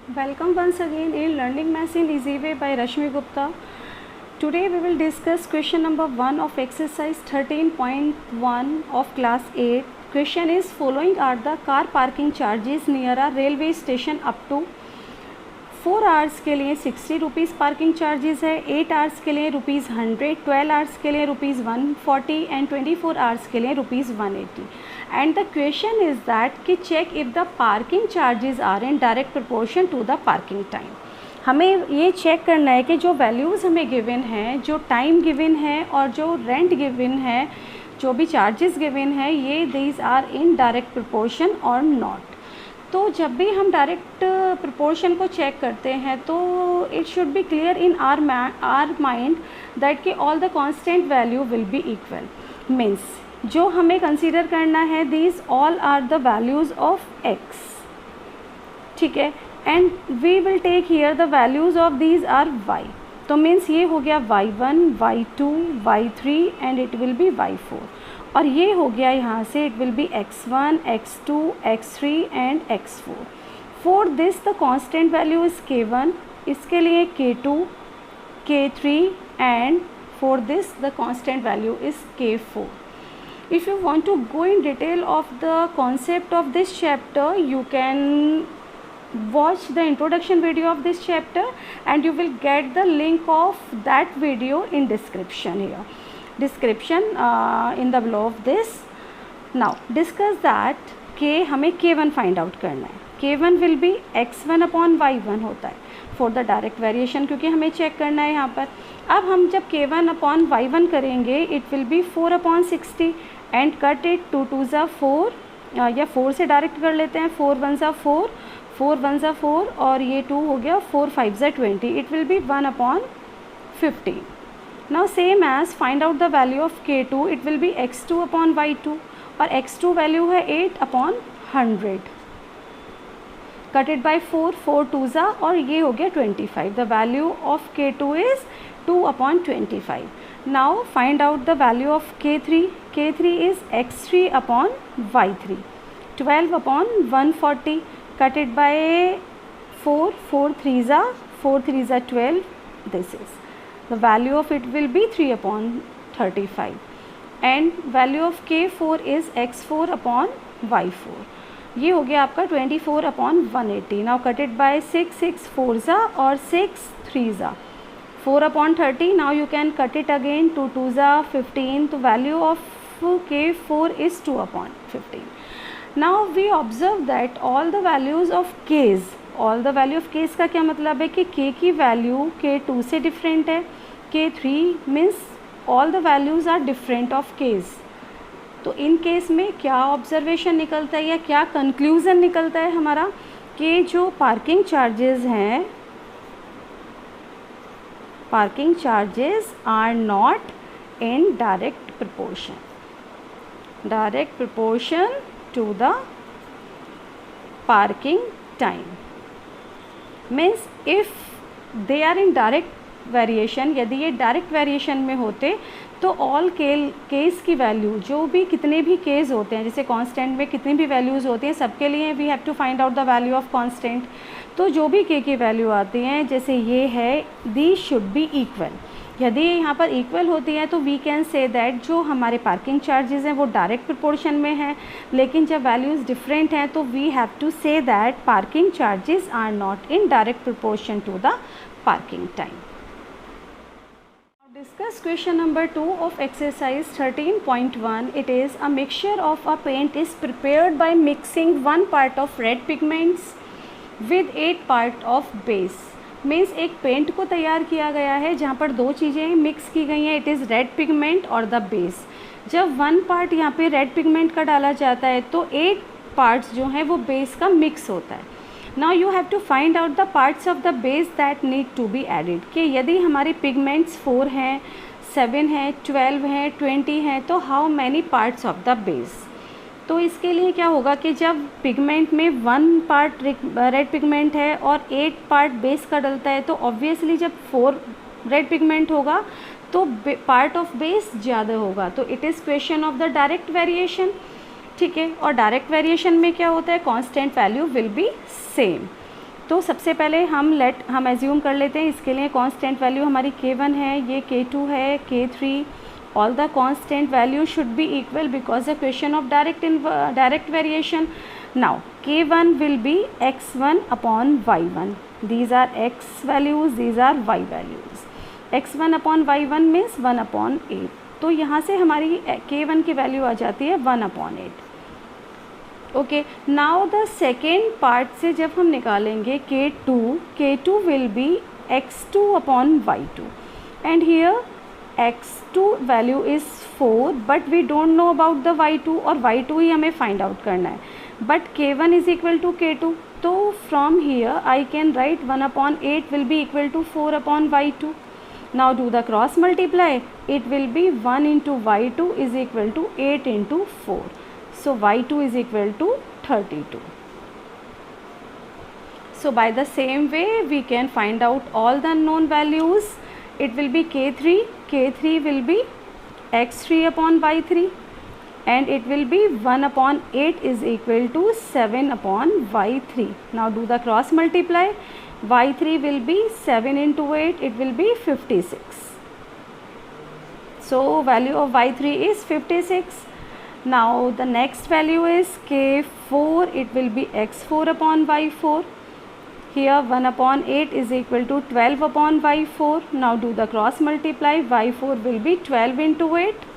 Welcome once again in Learning Maths in Easy Way by Rashmi Gupta. Today we will discuss question number 1 of exercise 13.1 of class 8. Question is, following are the car parking charges near a railway station up to 4 hours के लिए 60 rupees parking charges है, 8 hours के लिए ₹100, 12 hours के लिए ₹140 and 24 hours के लिए ₹180. And the question is that कि check if the parking charges are in direct proportion to the parking time. हमें ये चेक करना है कि जो वैल्यूज़ हमें गिवन हैं, जो टाइम गिवन है और जो रेंट गिवन है, जो भी चार्जेस गिवन है, ये these are in direct proportion और नॉट. तो जब भी हम डायरेक्ट प्रोपोर्शन को चेक करते हैं तो it should be clear in our mind that कि all the constant value will be equal. Means जो हमें कंसीडर करना है, these all are the values of x. ठीक है, and we will take here the values of these are y. तो means ये हो गया y1, y2, y3 and it will B y4. और ये हो गया यहाँ से it will B x1, x2, x3 and x4. For this the constant value is k1, इसके लिए k2, k3 and for this the constant value is k4. If you want to go in detail of the concept of this chapter, you can watch the introduction video of this chapter and you will get the link of that video in description here. Description in the below of this. Now discuss that कि हमें k1 find out करना है. k1 will be x1 upon y1 होता है for the direct variation, क्योंकि हमें check करना है यहाँ पर. अब हम जब k1 अपॉन y1 करेंगे it will B 4 upon 60 and cut it 2 2 ज़ा 4 या 4 से डायरेक्ट कर लेते हैं. 4 1 ज़ा 4, 4 1 ज़ा 4 और ये 2 हो गया, 4 5 ज़ा 20. It will be 1 upon 50. Now same as find out the value of k2, it will be x2 upon y2 और x2 वैल्यू है 8 upon 100. Cut it by 4, 4 2 ज़ा और ये हो गया 25. The value of k2 is 2 upon 25. Now find out the value of k3. k3 is x3 upon y3. 12 upon 140. Cut it by 4, 4 3 ज़ा 4 3 ज़ा 12. This is the value of it will be 3 upon 35 and value of k4 is x4 upon y4. ये हो गया आपका 24 upon 180. Now cut it by 6 6 4 ज़ा और 6 3 ज़ा 4 upon 30. Now you can cut it again 2 2 ज़ा 15. तो value of k4 is 2 upon 15. Now we observe that all the values of k's, all the value of case का क्या मतलब है कि k की वैल्यू k2 से डिफरेंट है, k3 means all the values are different of case. तो in case में क्या ऑब्जर्वेशन निकलता है या क्या कंक्लूज़न निकलता है हमारा कि जो पार्किंग चार्जेस हैं, parking charges are not in direct proportion to the parking time. Means if they are in direct variation, यदि ये डायरेक्ट वेरिएशन में होते तो ऑल केस की वैल्यू, जो भी कितने भी केस होते हैं, जैसे कांस्टेंट में कितनी भी वैल्यूज़ होती हैं, सबके लिए we have to find out the value of constant. तो जो भी के की वैल्यू आती हैं, जैसे ये है, दी शुड बी इक्वल. यदि यहाँ पर इक्वल होती है तो वी कैन से दैट जो हमारे पार्किंग चार्जेस हैं वो डायरेक्ट प्रोपोर्शन में हैं. लेकिन जब वैल्यूज़ डिफरेंट हैं तो we have to say that parking charges are not in direct proportion to the parking time. Discuss question number 2 of exercise 13.1. It is a mixture of a paint is prepared by mixing 1 part of red pigments with 8 part of base. Means एक paint को तैयार किया गया है जहाँ पर 2 चीज़ें mix की गई हैं, इट इज़ रेड पिगमेंट और द बेस. जब 1 पार्ट यहाँ पे रेड पिगमेंट का डाला जाता है तो 8 पार्ट्स जो हैं वो बेस का मिक्स होता है. Now you have to find out the parts of the base that need to be added. कि यदि हमारी पिगमेंट्स 4 हैं, 7 हैं, 12 हैं, 20 हैं, तो how many parts of the base. तो इसके लिए क्या होगा कि जब पिगमेंट में 1 पार्ट रेड पिगमेंट है और 8 पार्ट बेस का डलता है तो ऑब्वियसली जब 4 रेड पिगमेंट होगा तो पार्ट ऑफ बेस ज़्यादा होगा. तो it is question of the direct variation. ठीक है, और डायरेक्ट वेरिएशन में क्या होता है, constant value will B same. तो सबसे पहले हम एज्यूम कर लेते हैं, इसके लिए कांस्टेंट वैल्यू हमारी K1 है, ये K2 है, K3, all the constant value should be equal because the question of direct variation. Now K1 will be x1 upon y1. These are x values, these are y values. x1 upon y1 means 1 upon 8. तो यहाँ से हमारी K1 की value आ जाती है 1 upon 8. Okay, now the second part से जब हम निकालेंगे K2 will be x2 upon y2 and here x2 value is 4 but we don't know about the y2 और y2 ही हमें फाइंड आउट करना है, but K1 is equal to K2. तो from here I can write 1 upon 8 will be equal to 4 upon y2. Now do the cross multiply, it will be 1 into y2 is equal to 8 into 4. So y2 is equal to 32. So by the same way we can find out all the unknown values. It will be K3 will be x3 upon y3 and it will be 1 upon 8 is equal to 7 upon y3. Now do the cross multiply, y3 will be 7 into 8, it will be 56. So value of y3 is 56. Now the next value is K4, it will be x4 upon y4. Here 1 upon 8 is equal to 12 upon y4. Now do the cross multiply, y4 will be 12 into 8.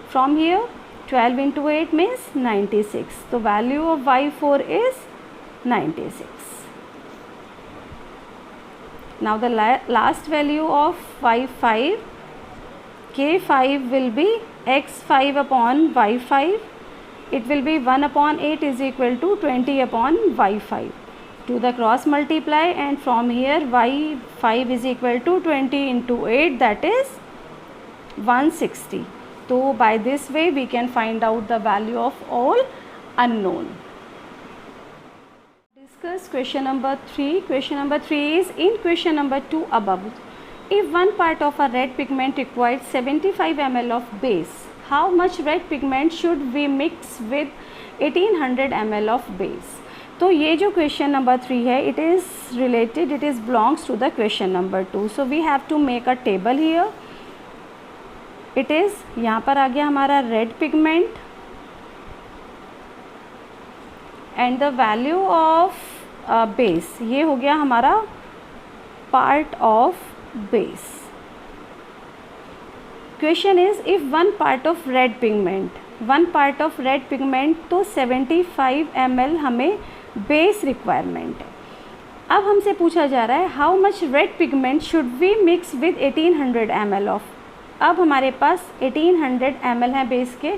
From here 12 into 8 means 96. The value of y4 is 96. Now the last value of y5, K5 will be x5 upon y5. It will be 1 upon 8 is equal to 20 upon y5. Do the cross multiply and from here y5 is equal to 20 into 8, that is 160. So by this way we can find out the value of all unknown. Discuss question number 3. Question number 3 is in question number 2 above. If one part of a red pigment requires 75 ml of base, how much red pigment should we mix with 1800 ml of base? तो ये जो question number 3 है, it is belongs to the question number 2. So we have to make a table here. It is यहाँ पर आ गया हमारा red pigment and the value of base, ये हो गया हमारा part of base. Question is if one part of red pigment तो 75 ml हमें बेस रिक्वायरमेंट है. अब हमसे पूछा जा रहा है how much red pigment should we mix with 1800 ml of. अब हमारे पास 1800 ml है बेस के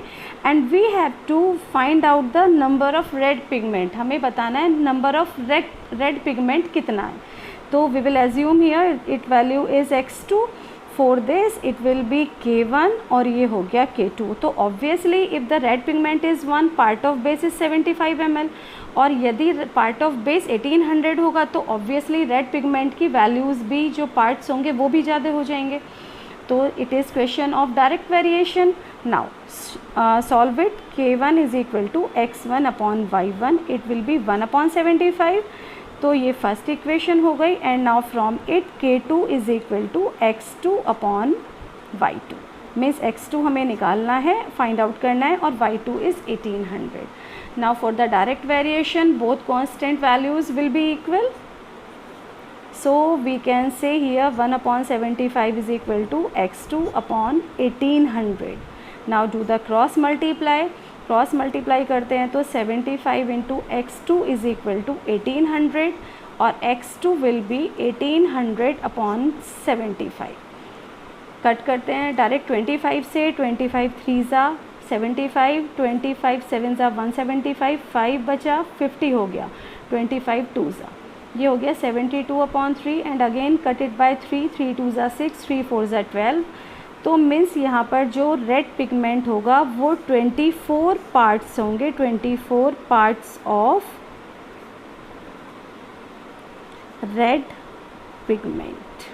and we have to find out the number of red pigment. हमें बताना है नंबर ऑफ रेड पिगमेंट कितना है. तो we will assume here it value is x2. For this it will be K1 और ये हो गया K2. तो obviously if the red pigment is 1, part of base is 75 ml और यदि part of base 1800 होगा तो obviously red pigment की values भी जो parts होंगे वो भी ज़्यादा हो जाएंगे. तो it is question of direct variation. Now solve it. K1 is equal to x1 upon y1. It will be 1 upon 75. तो ये फर्स्ट इक्वेशन हो गई and now from it K2 is equal to x2 upon y2. Means x2 हमें निकालना है, find out करना है और y2 is 1800. Now for the direct variation both constant values will be equal. So we can say here 1 upon 75 is equal to x2 upon 1800. Now do the cross multiply करते हैं तो 75 into x2 is equal to 1800 और x2 will be 1800 upon 75. Cut करते हैं direct 25 से, 25 3 ज़ा 75, 25 7 ज़ा 175, 5 बचा 50 हो गया, 25 2 ज़ा ये हो गया 72 upon 3 and again cut it by 3, 3 2 ज़ा 6, 3 4 ज़ा 12. तो मीन्स यहाँ पर जो रेड पिगमेंट होगा वो 24 पार्ट्स होंगे, 24 पार्ट्स ऑफ रेड पिगमेंट.